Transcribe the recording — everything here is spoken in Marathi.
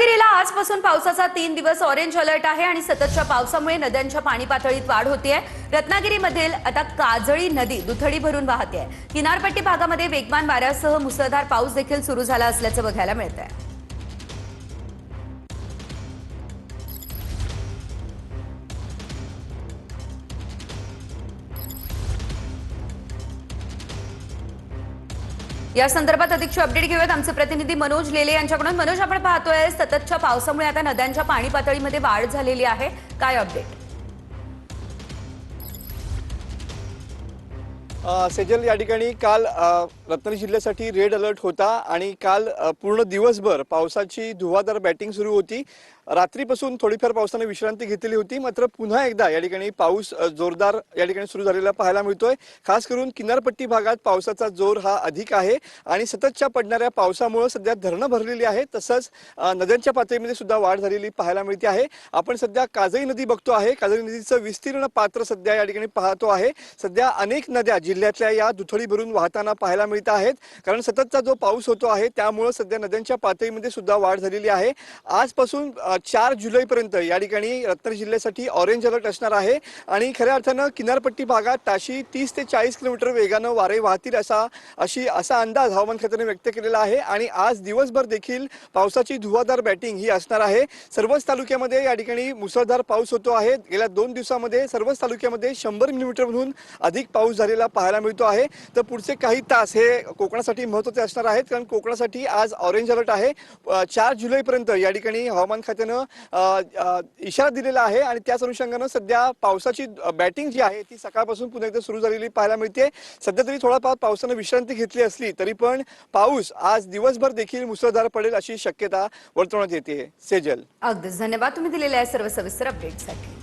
रत्नागिरीला आजपासून पावसाचा 3 दिवस ऑरेंज अलर्ट आहे आणि सततच्या पावसामुळे नद्यांच्या पाणी पातळीत वाढ होतीये। रत्नागिरीमधील आता काजळी नदी दुथडी भरून वाहते। किनारपट्टी भागामध्ये वेगवान वाऱ्यासह मुसळधार पाऊस देखील सुरू झाला असल्याचं बघायला मिळतंय। या संदर्भात अधिकची अपडेट घेऊयात आमचे प्रतिनिधी मनोज लेले यांच्याकडून। मनोज, आपण पाहतोय सततच्या पावसामुळे आता नद्यांच्या पाणी पातळीमध्ये वाढ झालेली आहे, काय अपडेट? सेजल, या ठिकाणी काल रत्नागिरी जिल्ह्यासाठी रेड अलर्ट होता आणि काल पूर्ण दिवसभर पावसाची धुवाधार बॅटिंग सुरू होती। रात्रीपासून थोडीफार पावसाने विश्रांती घेतलेली होती, मात्र पुन्हा एकदा या ठिकाणी पाऊस जोरदार या ठिकाणी सुरू झालेला पाहायला मिळतोय। खास करून किनारपट्टी भागात पावसाचा जोर हा अधिक आहे आणि सततच्या पडणाऱ्या पावसामुळे सध्या धरणं भरलेली आहेत, तसंच नद्यांच्या पातळीमध्ये सुद्धा वाढ झालेली पाहायला मिळते आहे। आपण सध्या काजळी नदी बघतो आहे। काजळी नदीचं विस्तीर्ण पात्र सध्या या ठिकाणी पाहतो आहे। सध्या अनेक नद्या जिल्ह्यातल्या या दुथडी भरून वाहताना पाहायला मिळत आहेत, कारण सततचा जो पाऊस होतो आहे त्यामुळे सध्या नद्यांच्या पातळीमध्ये सुद्धा वाढ झालेली आहे। आजपासून 4 जुलैपर्यंत या ठिकाणी रत्नागिरी जिल्ह्यासाठी ऑरेंज अलर्ट असणार आहे आणि खऱ्या अर्थानं किनारपट्टी भागात ताशी 30 ते 40 किलोमीटर वेगानं वारे वाहतील असा अंदाज हवामान खात्याने व्यक्त केलेला आहे। आणि आज दिवसभर देखील पावसाची धुवाधार बॅटिंग ही असणार आहे। सर्वच तालुक्यामध्ये या ठिकाणी मुसळधार पाऊस होतो आहे। गेल्या 2 दिवसांमध्ये सर्वच तालुक्यामध्ये 100 मिलीमीटरहून अधिक पाऊस झालेला पाहायला मिळतो आहे। तर पुढचे काही तास हे कोकणासाठी महत्त्वाचे असणार आहेत, कारण कोकणासाठी आज ऑरेंज अलर्ट आहे। 4 जुलैपर्यंत या ठिकाणी हवामान खात्याने इशारा दिलेला आहे आणि त्याच अनुषंगाने सध्या पावसाची बॅटिंग जी आहे ती सकाळपासून पुन्हा एकदा सुरू झालेली पाहायला मिळते। सध्या तरी थोडाफार पावसाने विश्रांती घेतली असली तरी पण पाऊस आज दिवसभर देखील मुसळधार पडेल अशी शक्यता वर्तवण्यात येते। सेजल, अगदीच धन्यवाद तुम्ही दिलेल्या सर्व सविस्तर अपडेटसाठी।